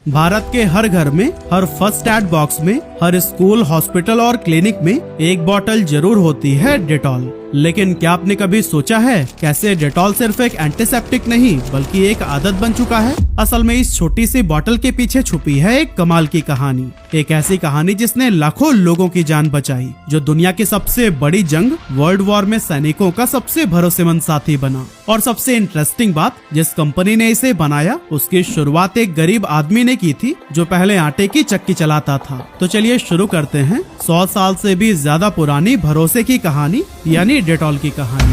भारत के हर घर में, हर फर्स्ट एड बॉक्स में, हर स्कूल, हॉस्पिटल और क्लिनिक में एक बोतल जरूर होती है डेटॉल। लेकिन क्या आपने कभी सोचा है कैसे डेटॉल सिर्फ एक एंटीसेप्टिक नहीं बल्कि एक आदत बन चुका है? असल में इस छोटी सी बोतल के पीछे छुपी है एक कमाल की कहानी, एक ऐसी कहानी जिसने लाखों लोगों की जान बचाई, जो दुनिया की सबसे बड़ी जंग वर्ल्ड वॉर में सैनिकों का सबसे भरोसेमंद साथी बना। और सबसे इंटरेस्टिंग बात, जिस कंपनी ने इसे बनाया उसकी शुरुआत एक गरीब आदमी ने की थी जो पहले आटे की चक्की चलाता था। तो चलिए शुरू करते हैं 100 साल से भी ज्यादा पुरानी भरोसे की कहानी, यानी डेटॉल की कहानी।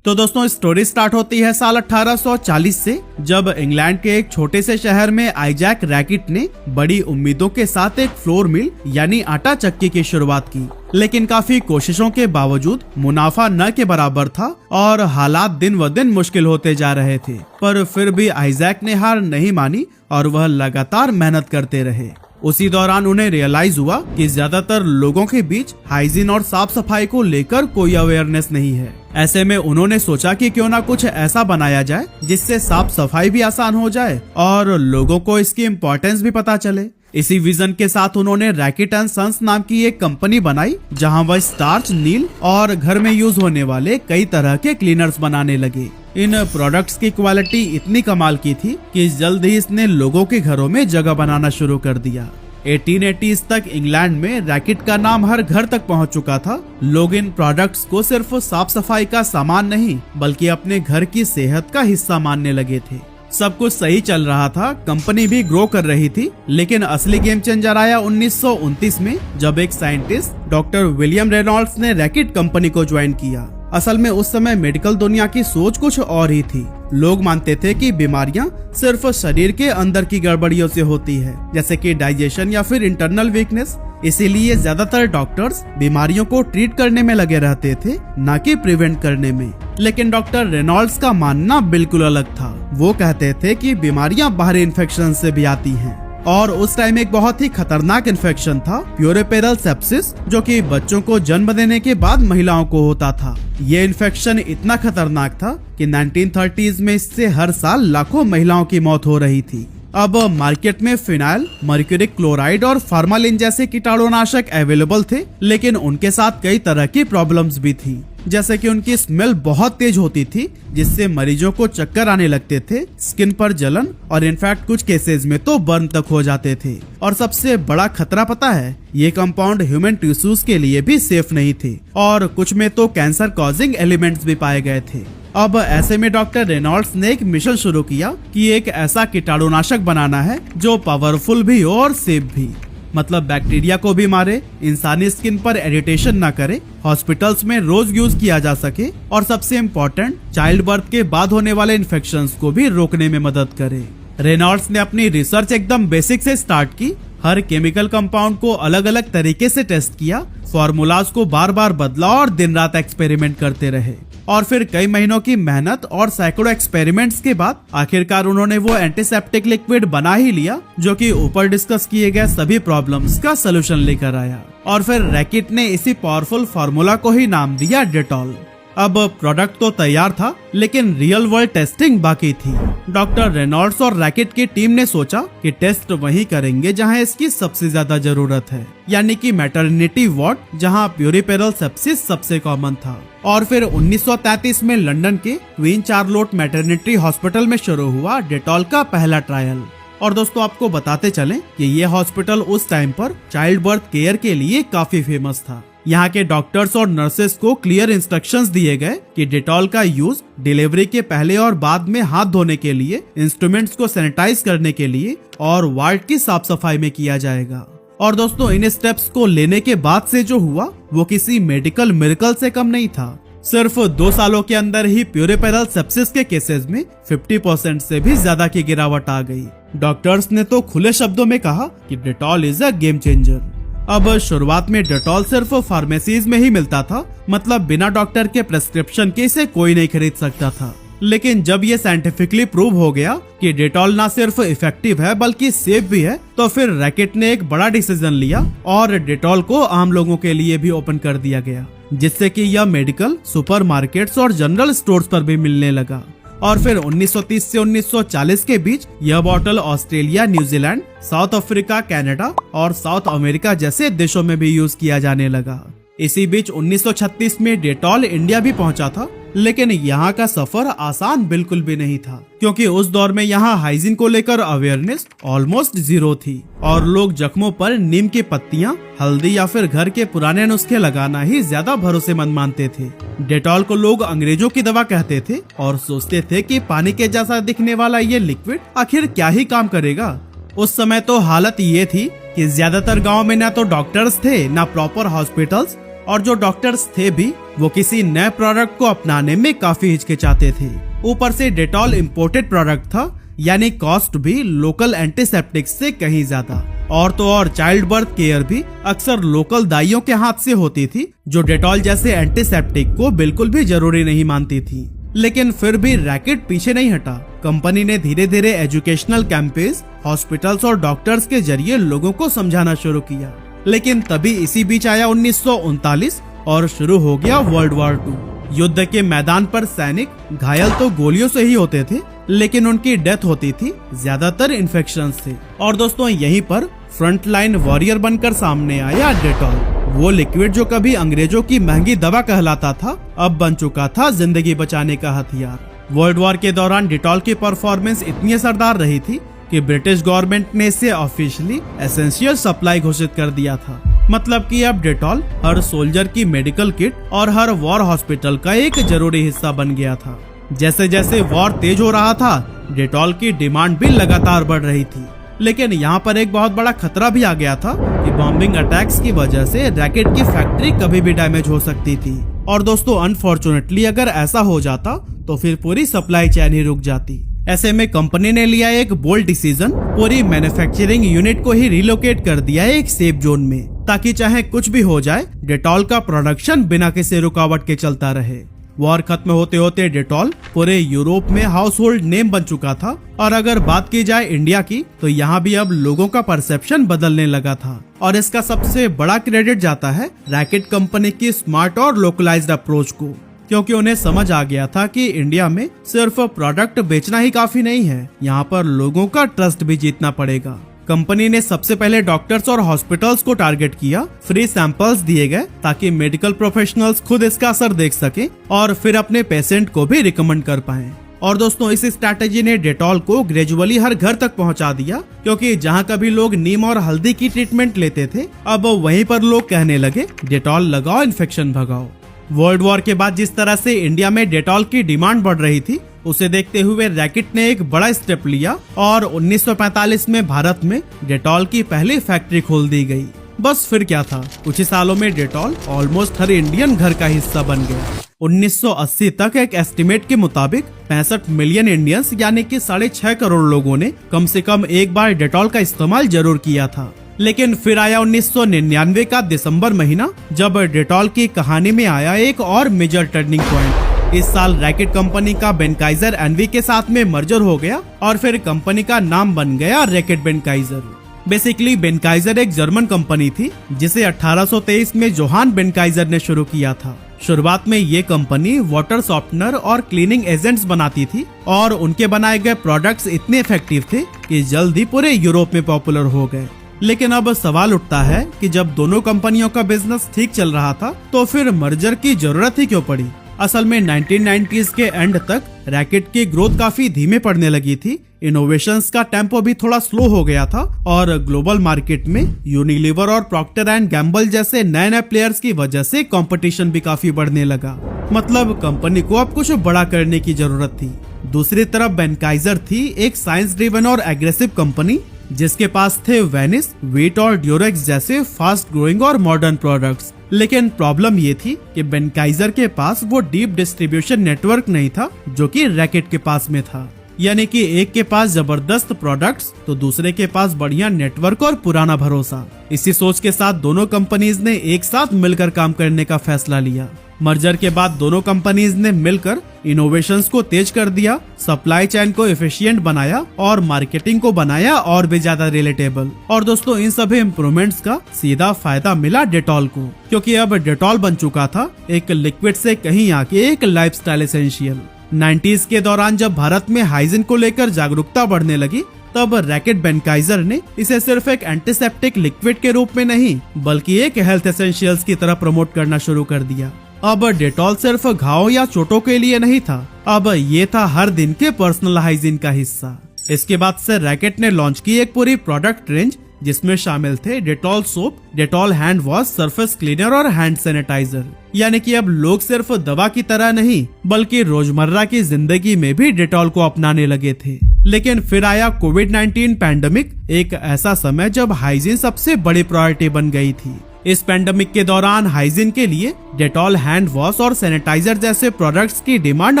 तो दोस्तों, स्टोरी स्टार्ट होती है साल 1840 से, जब इंग्लैंड के एक छोटे से शहर में आइजैक रैकेट ने बड़ी उम्मीदों के साथ एक फ्लोर मिल यानी आटा चक्की की शुरुआत की। लेकिन काफी कोशिशों के बावजूद मुनाफा न के बराबर था और हालात दिन व दिन मुश्किल होते जा रहे थे। पर फिर भी आइजैक ने हार नहीं मानी और वह लगातार मेहनत करते रहे। उसी दौरान उन्हें रियलाइज हुआ कि ज्यादातर लोगों के बीच हाइजीन और साफ सफाई को लेकर कोई अवेयरनेस नहीं है। ऐसे में उन्होंने सोचा कि क्यों ना कुछ ऐसा बनाया जाए जिससे साफ सफाई भी आसान हो जाए और लोगों को इसकी इम्पोर्टेंस भी पता चले। इसी विजन के साथ उन्होंने रैकेट एंड सन्स नाम की एक कंपनी बनाई, जहां वह स्टार्च, नील और घर में यूज होने वाले कई तरह के क्लीनर्स बनाने लगे। इन प्रोडक्ट्स की क्वालिटी इतनी कमाल की थी कि जल्द ही इसने लोगों के घरों में जगह बनाना शुरू कर दिया। 1880s तक इंग्लैंड में रैकेट का नाम हर घर तक पहुंच चुका था। लोग इन प्रोडक्ट्स को सिर्फ साफ सफाई का सामान नहीं बल्कि अपने घर की सेहत का हिस्सा मानने लगे थे। सब कुछ सही चल रहा था, कंपनी भी ग्रो कर रही थी, लेकिन असली गेम चेंजर आया 1929 में, जब एक साइंटिस्ट डॉक्टर विलियम रेनॉल्ड्स ने रैकेट कंपनी को ज्वाइन किया। असल में उस समय मेडिकल दुनिया की सोच कुछ और ही थी। लोग मानते थे कि बीमारियां सिर्फ शरीर के अंदर की गड़बड़ियों से होती है, जैसे कि डाइजेशन या फिर इंटरनल वीकनेस। इसीलिए ज्यादातर डॉक्टर्स बीमारियों को ट्रीट करने में लगे रहते थे, न कि प्रिवेंट करने में। लेकिन डॉक्टर रेनॉल्ड्स का मानना बिल्कुल अलग था। वो कहते थे कि बीमारियां बाहरी इन्फेक्शन से भी आती हैं, और उस टाइम एक बहुत ही खतरनाक इन्फेक्शन था प्यूरिपेरल सेप्सिस, जो कि बच्चों को जन्म देने के बाद महिलाओं को होता था। ये इन्फेक्शन इतना खतरनाक था कि 1930s में इससे हर साल लाखों महिलाओं की मौत हो रही थी। अब मार्केट में फिनाइल, मर्क्यूरिक क्लोराइड और फार्मालिन जैसे कीटाणुनाशक अवेलेबल थे, लेकिन उनके साथ कई तरह की प्रॉब्लम्स भी थी, जैसे कि उनकी स्मेल बहुत तेज होती थी, जिससे मरीजों को चक्कर आने लगते थे, स्किन पर जलन और इनफैक्ट कुछ केसेस में तो बर्न तक हो जाते थे। और सबसे बड़ा खतरा पता है, ये कंपाउंड ह्यूमन टिश्यूज के लिए भी सेफ नहीं थे और कुछ में तो कैंसर कॉजिंग एलिमेंट्स भी पाए गए थे। अब ऐसे में डॉक्टर रेनॉल्ड्स ने एक मिशन शुरू किया कि एक ऐसा कीटाणुनाशक बनाना है जो पावरफुल भी हो और सेफ भी, मतलब बैक्टीरिया को भी मारे, इंसानी स्किन पर इरिटेशन ना करे, हॉस्पिटल्स में रोज यूज किया जा सके और सबसे इम्पोर्टेंट, चाइल्ड बर्थ के बाद होने वाले इन्फेक्शंस को भी रोकने में मदद करे। रेनॉल्ड्स ने अपनी रिसर्च एकदम बेसिक से स्टार्ट की। हर केमिकल कंपाउंड को अलग अलग तरीके से टेस्ट किया, फॉर्मूलाज को बार बार बदला और दिन रात एक्सपेरिमेंट करते रहे। और फिर कई महीनों की मेहनत और सैकड़ों एक्सपेरिमेंट्स के बाद आखिरकार उन्होंने वो एंटीसेप्टिक लिक्विड बना ही लिया, जो कि ऊपर डिस्कस किए गए सभी प्रॉब्लम्स का सलूशन लेकर आया। और फिर रैकेट ने इसी पावरफुल फार्मूला को ही नाम दिया डेटॉल। अब प्रोडक्ट तो तैयार था, लेकिन रियल वर्ल्ड टेस्टिंग बाकी थी। डॉक्टर रेनॉल्ड्स और रैकेट की टीम ने सोचा कि टेस्ट वहीं करेंगे जहां इसकी सबसे ज्यादा जरूरत है, यानी कि मैटरनिटी वार्ड, जहां प्यूरिपेरल सेप्सिस सबसे कॉमन था। और फिर 1933 में लंदन के क्वीन चार्लोट मैटरनिटी हॉस्पिटल में शुरू हुआ डेटॉल का पहला ट्रायल। और दोस्तों, आपको बताते चलें कि ये हॉस्पिटल उस टाइम पर चाइल्ड बर्थ केयर के लिए काफी फेमस था। यहाँ के डॉक्टर्स और नर्सेस को क्लियर इंस्ट्रक्शंस दिए गए कि डेटॉल का यूज डिलीवरी के पहले और बाद में हाथ धोने के लिए, इंस्ट्रूमेंट्स को सैनिटाइज करने के लिए और वार्ड की साफ सफाई में किया जाएगा। और दोस्तों, इन स्टेप्स को लेने के बाद से जो हुआ वो किसी मेडिकल मिरेकल से कम नहीं था। सिर्फ 2 सालों के अंदर ही प्यूरिपेरल सेप्सिस के केसेस में 50% से भी ज्यादा की गिरावट आ गई। डॉक्टर्स ने तो खुले शब्दों में कहा कि Dettol is a game changer. अब शुरुआत में डेटॉल सिर्फ फार्मेसीज में ही मिलता था, मतलब बिना डॉक्टर के प्रेस्क्रिप्शन के इसे कोई नहीं खरीद सकता था। लेकिन जब ये साइंटिफिकली प्रूव हो गया कि डेटॉल ना सिर्फ इफेक्टिव है बल्कि सेफ भी है, तो फिर रैकेट ने एक बड़ा डिसीजन लिया और डेटॉल को आम लोगों के लिए भी ओपन कर दिया गया, जिससे कि यह मेडिकल, सुपरमार्केट्स और जनरल स्टोर्स पर भी मिलने लगा। और फिर 1930 से 1940 के बीच यह bottle Australia, New Zealand, south Africa, Canada और साउथ अमेरिका जैसे देशों में भी यूज किया जाने लगा। इसी बीच 1936 में डेटॉल इंडिया भी पहुंचा था, लेकिन यहाँ का सफर आसान बिल्कुल भी नहीं था, क्योंकि उस दौर में यहाँ हाइजीन को लेकर अवेयरनेस ऑलमोस्ट जीरो थी और लोग जख्मों पर नीम की पत्तियाँ, हल्दी या फिर घर के पुराने नुस्खे लगाना ही ज्यादा भरोसेमंद मानते थे। डेटॉल को लोग अंग्रेजों की दवा कहते थे और सोचते थे कि पानी के जैसा दिखने वाला ये लिक्विड आखिर क्या ही काम करेगा। उस समय तो हालत ये थी कि ज्यादातर गाँव में ना तो डॉक्टर्स थे, ना प्रॉपर हॉस्पिटल्स, और जो डॉक्टर्स थे भी वो किसी नए प्रोडक्ट को अपनाने में काफी हिचकिचाते थे। ऊपर से डेटॉल इम्पोर्टेड प्रोडक्ट था, यानी कॉस्ट भी लोकल एंटीसेप्टिक से कहीं ज्यादा। और तो और चाइल्ड बर्थ केयर भी अक्सर लोकल दाइयों के हाथ से होती थी, जो डेटॉल जैसे एंटीसेप्टिक को बिल्कुल भी जरूरी नहीं मानती थी। लेकिन फिर भी रैकेट पीछे नहीं हटा। कंपनी ने धीरे धीरे एजुकेशनल कैंपेन्स, हॉस्पिटल्स और डॉक्टर्स के जरिए लोगों को समझाना शुरू किया। लेकिन तभी इसी बीच आया 1939 और शुरू हो गया वर्ल्ड वॉर 2। युद्ध के मैदान पर सैनिक घायल तो गोलियों से ही होते थे, लेकिन उनकी डेथ होती थी ज्यादातर इन्फेक्शन से। और दोस्तों यहीं पर फ्रंट लाइन वॉरियर बनकर सामने आया डेटॉल। वो लिक्विड जो कभी अंग्रेजों की महंगी दवा कहलाता था, अब बन चुका था जिंदगी बचाने का हथियार। वर्ल्ड वॉर के दौरान डेटॉल की परफॉर्मेंस इतनी असरदार रही थी कि ब्रिटिश गवर्नमेंट ने इसे ऑफिशियली एसेंशियल सप्लाई घोषित कर दिया था। मतलब कि अब डेटॉल हर सोल्जर की मेडिकल किट और हर वॉर हॉस्पिटल का एक जरूरी हिस्सा बन गया था। जैसे जैसे वॉर तेज हो रहा था, डेटॉल की डिमांड भी लगातार बढ़ रही थी। लेकिन यहाँ पर एक बहुत बड़ा खतरा भी आ गया था कि बॉम्बिंग अटैक्स की वजह से रैकेट की फैक्ट्री कभी भी डैमेज हो सकती थी। और दोस्तों अनफॉर्चुनेटली अगर ऐसा हो जाता तो फिर पूरी सप्लाई चेन ही रुक जाती। ऐसे में कंपनी ने लिया एक बोल्ड डिसीजन, पूरी मैन्युफैक्चरिंग यूनिट को ही रिलोकेट कर दिया एक सेफ जोन में, ताकि चाहे कुछ भी हो जाए डेटॉल का प्रोडक्शन बिना किसी रुकावट के चलता रहे। वॉर खत्म होते होते डेटॉल पूरे यूरोप में हाउस होल्ड नेम बन चुका था। और अगर बात की जाए इंडिया की, तो यहाँ भी अब लोगों का परसेप्शन बदलने लगा था। और इसका सबसे बड़ा क्रेडिट जाता है रैकेट कंपनी की स्मार्ट और लोकलाइज्ड अप्रोच को, क्योंकि उन्हें समझ आ गया था कि इंडिया में सिर्फ प्रोडक्ट बेचना ही काफी नहीं है, यहाँ पर लोगों का ट्रस्ट भी जीतना पड़ेगा। कंपनी ने सबसे पहले डॉक्टर्स और हॉस्पिटल्स को टारगेट किया। फ्री सैंपल्स दिए गए ताकि मेडिकल प्रोफेशनल्स खुद इसका असर देख सकें और फिर अपने पेशेंट को भी रिकमेंड कर पाएं। और दोस्तों इस स्ट्रैटेजी ने डेटॉल को ग्रेजुअली हर घर तक पहुंचा दिया, क्योंकि जहां कभी लोग नीम और हल्दी की ट्रीटमेंट लेते थे, अब वहीं पर लोग कहने लगे डेटॉल लगाओ, इन्फेक्शन भगाओ। वर्ल्ड वॉर के बाद जिस तरह से इंडिया में डेटॉल की डिमांड बढ़ रही थी, उसे देखते हुए रैकेट ने एक बड़ा स्टेप लिया और 1945 में भारत में डेटॉल की पहली फैक्ट्री खोल दी गई। बस फिर क्या था, कुछ ही सालों में डेटॉल ऑलमोस्ट हर इंडियन घर का हिस्सा बन गया। 1980 तक एक एस्टिमेट के मुताबिक 65 मिलियन इंडियंस यानी कि 6.5 करोड़ लोगों ने कम से कम एक बार डेटॉल का इस्तेमाल जरूर किया था। लेकिन फिर आया 1999 का दिसंबर महीना, जब डेटॉल की कहानी में आया एक और मेजर टर्निंग पॉइंट। इस साल रैकेट कंपनी का बेनकाइजर एनवी के साथ में मर्जर हो गया और फिर कंपनी का नाम बन गया रैकेट बेनकाइजर। बेसिकली बेनकाइजर एक जर्मन कंपनी थी जिसे 1823 में जोहान बेनकाइजर ने शुरू किया था। शुरुआत में ये कंपनी वाटर सॉफ्टनर और क्लीनिंग एजेंट्स बनाती थी और उनके बनाए गए प्रोडक्ट्स इतने इफेक्टिव थे कि जल्द ही पूरे यूरोप में पॉपुलर हो गए। लेकिन अब सवाल उठता है कि जब दोनों कंपनियों का बिजनेस ठीक चल रहा था तो फिर मर्जर की जरूरत ही क्यों पड़ी। असल में 1990s के एंड तक रैकेट की ग्रोथ काफी धीमे पड़ने लगी थी। इनोवेशंस का टेम्पो भी थोड़ा स्लो हो गया था और ग्लोबल मार्केट में यूनिलीवर और प्रॉक्टर एंड गैम्बल जैसे नए नए प्लेयर्स की वजह से कंपटीशन भी काफी बढ़ने लगा। मतलब कंपनी को अब कुछ बड़ा करने की जरूरत थी। दूसरी तरफ बेनकाइजर थी एक साइंस ड्रिवन और एग्रेसिव कंपनी जिसके पास थे वेनिस, वीट और ड्यूरेक्स जैसे फास्ट ग्रोइंग और मॉडर्न प्रोडक्ट्स। लेकिन प्रॉब्लम ये थी कि बेनकाइजर के पास वो डीप डिस्ट्रीब्यूशन नेटवर्क नहीं था जो कि रैकेट के पास में था। यानी कि एक के पास जबरदस्त प्रोडक्ट्स तो दूसरे के पास बढ़िया नेटवर्क और पुराना भरोसा। इसी सोच के साथ दोनों कंपनीज ने एक साथ मिलकर काम करने का फैसला लिया। मर्जर के बाद दोनों कंपनीज ने मिलकर इनोवेशंस को तेज कर दिया, सप्लाई चेन को एफिशिएंट बनाया और मार्केटिंग को बनाया और भी ज्यादा रिलेटेबल। और दोस्तों इन सभी इम्प्रूवमेंट्स का सीधा फायदा मिला डेटॉल को, क्योंकि अब डेटॉल बन चुका था एक लिक्विड से कहीं आके एक लाइफस्टाइल एसेंशियल। 90s के दौरान जब भारत में हाइजीन को लेकर जागरूकता बढ़ने लगी, तब रैकेट बेनकाइजर ने इसे सिर्फ एक एंटीसेप्टिक लिक्विड के रूप में नहीं बल्कि एक हेल्थ एसेंशियल्स की तरह प्रमोट करना शुरू कर दिया। अब डेटॉल सिर्फ घाव या चोटों के लिए नहीं था, अब ये था हर दिन के पर्सनल हाइजीन का हिस्सा। इसके बाद से रैकेट ने लॉन्च की एक पूरी प्रोडक्ट रेंज जिसमें शामिल थे Dettol soap, Dettol hand wash, surface cleaner और हैंड सैनिटाइजर। यानी कि अब लोग सिर्फ दवा की तरह नहीं बल्कि रोजमर्रा की जिंदगी में भी डेटॉल को अपनाने लगे थे। लेकिन फिर आया कोविड-19 पैंडेमिक, एक ऐसा समय जब हाइजीन सबसे बड़ी प्रायोरिटी बन गई थी। इस पैंडेमिक के दौरान हाइजीन के लिए डेटॉल हैंड वॉश और सैनिटाइजर जैसे प्रोडक्ट्स की डिमांड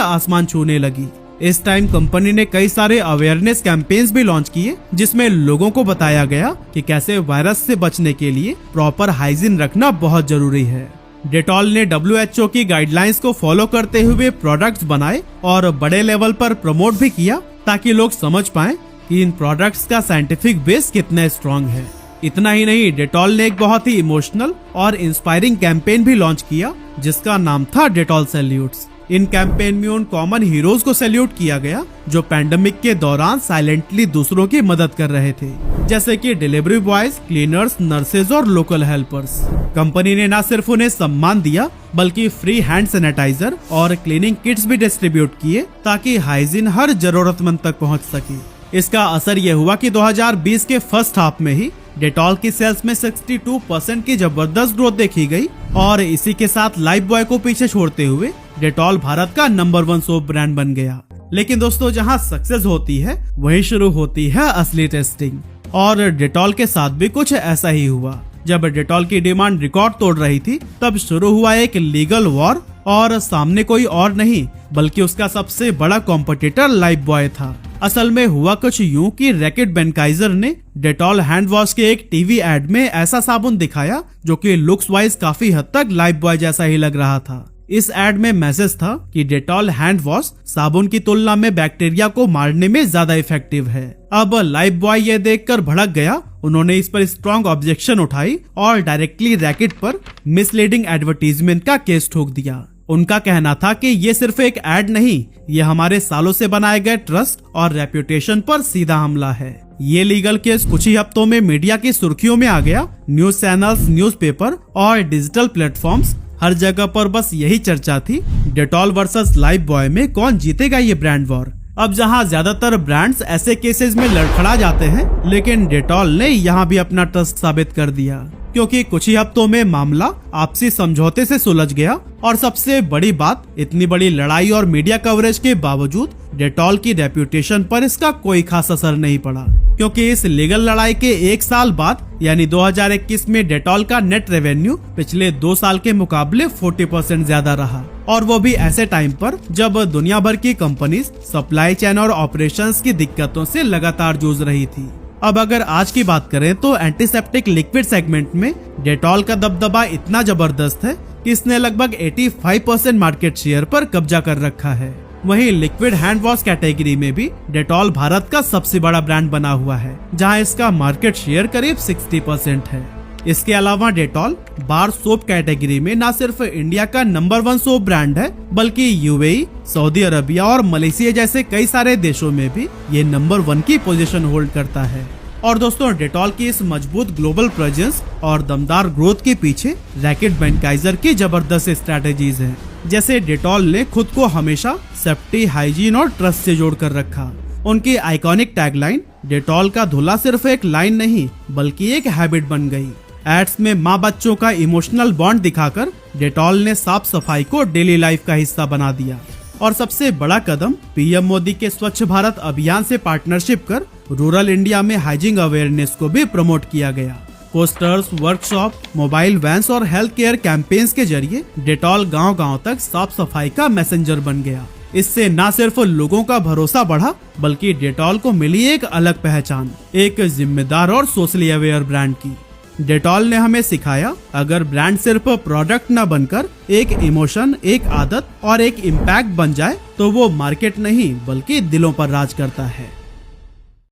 आसमान छूने लगी। इस टाइम कंपनी ने कई सारे अवेयरनेस कैंपेन्स भी लॉन्च किए जिसमें लोगों को बताया गया कि कैसे वायरस से बचने के लिए प्रॉपर हाइजीन रखना बहुत जरूरी है। डेटॉल ने WHO की गाइडलाइंस को फॉलो करते हुए प्रोडक्ट्स बनाए और बड़े लेवल पर प्रमोट भी किया ताकि लोग समझ पाएं कि इन प्रोडक्ट्स का साइंटिफिक बेस कितना स्ट्रॉन्ग है। इतना ही नहीं, डेटॉल ने एक बहुत ही इमोशनल और इंस्पायरिंग कैंपेन भी लॉन्च किया जिसका नाम था डेटॉल सैल्यूट्स। इन कैंपेन में उन कॉमन हीरोज को सैल्यूट किया गया जो पैंडेमिक के दौरान साइलेंटली दूसरों की मदद कर रहे थे, जैसे कि डिलीवरी बॉयज, क्लीनर्स, नर्सेज और लोकल हेल्पर्स। कंपनी ने न सिर्फ उन्हें सम्मान दिया बल्कि फ्री हैंड सैनिटाइजर और क्लीनिंग किट्स भी डिस्ट्रीब्यूट किए ताकि हाइजीन हर जरूरतमंद तक पहुंच सके। इसका असर यह हुआ कि 2020 के फर्स्ट हाफ में ही डेटॉल की सेल्स में 62% की जबरदस्त ग्रोथ देखी गई और इसी के साथ लाइफ बॉय को पीछे छोड़ते हुए डेटॉल भारत का नंबर 1 सोप ब्रांड बन गया। लेकिन दोस्तों, जहां सक्सेस होती है वहीं शुरू होती है असली टेस्टिंग, और डेटॉल के साथ भी कुछ ऐसा ही हुआ। जब डेटॉल की डिमांड रिकॉर्ड तोड़ रही थी तब शुरू हुआ एक लीगल वॉर, और सामने कोई और नहीं बल्कि उसका सबसे बड़ा कॉम्पिटिटर लाइफ बॉय था। असल में हुआ कुछ यूं कि रैकेट बेनकाइजर ने डेटॉल हैंड वॉश के एक टीवी एड में ऐसा साबुन दिखाया जो कि लुक्स वाइज काफी हद तक लाइफ बॉय जैसा ही लग रहा था। इस एड में मैसेज था कि डेटॉल हैंड वॉश साबुन की तुलना में बैक्टीरिया को मारने में ज्यादा इफेक्टिव है। अब लाइफ बॉय ये देखकर भड़क गया। उन्होंने इस पर स्ट्रॉन्ग ऑब्जेक्शन उठाई और डायरेक्टली रैकेट पर मिसलीडिंग एडवर्टीजमेंट का केस ठोक दिया। उनका कहना था कि ये सिर्फ एक एड नहीं, ये हमारे सालों से बनाए गए ट्रस्ट और रेप्यूटेशन पर सीधा हमला है। ये लीगल केस कुछ ही हफ्तों में मीडिया की सुर्खियों में आ गया। न्यूज चैनल्स, न्यूज़पेपर और डिजिटल प्लेटफॉर्म्स, हर जगह पर बस यही चर्चा थी, डेटॉल वर्सेस लाइफ बॉय में कौन जीतेगा ये ब्रांड वॉर। अब जहां ज्यादातर ब्रांड्स ऐसे केसेस में लड़खड़ा जाते हैं, लेकिन डेटॉल ने यहाँ भी अपना ट्रस्ट साबित कर दिया, क्योंकि कुछ ही हफ्तों में मामला आपसी समझौते से सुलझ गया। और सबसे बड़ी बात, इतनी बड़ी लड़ाई और मीडिया कवरेज के बावजूद डेटॉल की रेप्यूटेशन पर इसका कोई खास असर नहीं पड़ा, क्योंकि इस लीगल लड़ाई के 1 साल बाद यानी 2021 में डेटॉल का नेट रेवेन्यू पिछले 2 साल के मुकाबले 40% ज्यादा रहा, और वो भी ऐसे टाइम पर जब दुनिया भर की कंपनीज सप्लाई चेन और ऑपरेशंस की दिक्कतों से लगातार जूझ रही थी। अब अगर आज की बात करें तो एंटीसेप्टिक लिक्विड सेगमेंट में डेटॉल का दबदबा इतना जबरदस्त है कि इसने लगभग 85% मार्केट शेयर पर कब्जा कर रखा है। वहीं लिक्विड हैंड वॉश कैटेगरी में भी डेटॉल भारत का सबसे बड़ा ब्रांड बना हुआ है, जहां इसका मार्केट शेयर करीब 60% है। इसके अलावा डेटॉल बार सोप कैटेगरी में न सिर्फ इंडिया का नंबर 1 सोप ब्रांड है, बल्कि यूएई, सऊदी अरबिया और मलेशिया जैसे कई सारे देशों में भी ये नंबर 1 की पोजीशन होल्ड करता है। और दोस्तों, डेटॉल की इस मजबूत ग्लोबल प्रेजेंस और दमदार ग्रोथ के पीछे रैकेट बेनकाइजर की जबरदस्त स्ट्रैटेजीज हैं। जैसे डेटॉल ने खुद को हमेशा सेफ्टी, हाइजीन और ट्रस्ट से जोड़ कर रखा। उनकी आइकॉनिक टैगलाइन डेटॉल का धुला सिर्फ एक लाइन नहीं बल्कि एक हैबिट बन गई। एड्स में माँ बच्चों का इमोशनल बॉन्ड दिखाकर डेटॉल ने साफ सफाई को डेली लाइफ का हिस्सा बना दिया। और सबसे बड़ा कदम, पीएम मोदी के स्वच्छ भारत अभियान से पार्टनरशिप कर रूरल इंडिया में हाइजीन अवेयरनेस को भी प्रमोट किया गया। पोस्टर्स, वर्कशॉप, मोबाइल वैन्स और हेल्थ केयर कैंपेन्स के जरिए डेटॉल गांव-गांव तक साफ सफाई का मैसेंजर बन गया। इससे न सिर्फ लोगों का भरोसा बढ़ा बल्कि डेटॉल को मिली एक अलग पहचान, एक जिम्मेदार और सोशली अवेयर ब्रांड की। डेटॉल ने हमें सिखाया, अगर ब्रांड सिर्फ प्रोडक्ट न बनकर एक इमोशन, एक आदत और एक इम्पैक्ट बन जाए तो वो मार्केट नहीं बल्कि दिलों पर राज करता है।